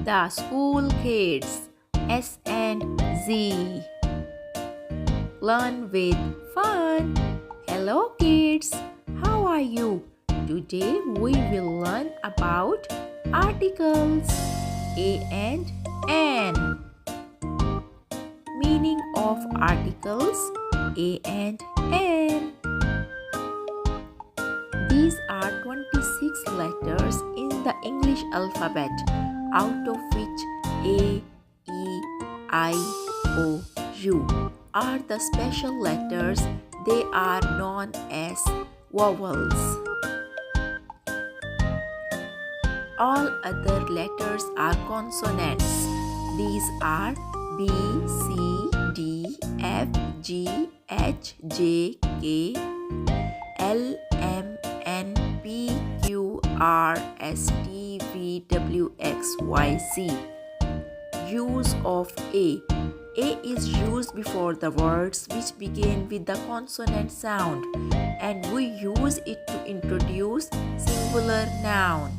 The School Kids S and Z. Learn with fun. Hello kids, how are you? Today we will learn about articles A and N. Meaning of articles A and N. These are 26 letters in the English alphabet, out of which A, E, I, O, U are the special letters. They are known as vowels. All other letters are consonants. These are B, C, D, F, G, H, J, K, L, M, N, P, Q, R, S, T, V, W, X, Y, Z. Use of A. A is used before the words which begin with the consonant sound, and we use it to introduce singular noun.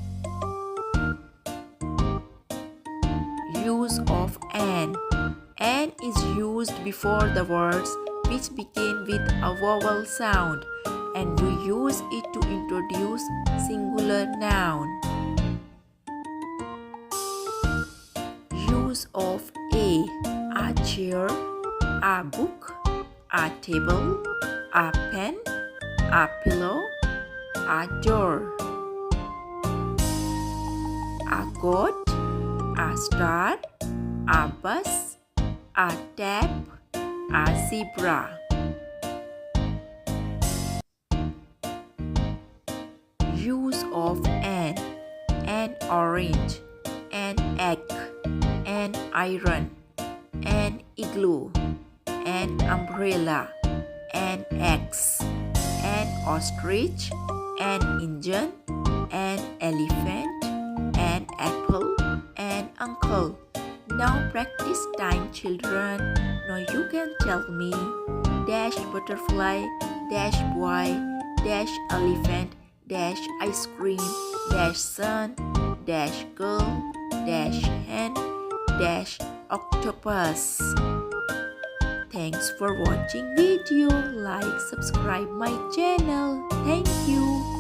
Use of N. N is used before the words which begin with a vowel sound, and we use it to introduce singular noun. Use of A chair, a book, a table, a pen, a pillow, a door, a goat, a star, a bus, a tap, a zebra. Use of an orange, an egg, an iron, an igloo, an umbrella, an axe, an ostrich, an engine, an elephant, an apple, an uncle. Now practice time, children. Now you can tell me dash butterfly, dash boy, dash elephant, dash ice cream, dash sun, dash girl, dash hen, dash octopus. Thanks for watching video. Like, subscribe my channel. Thank you.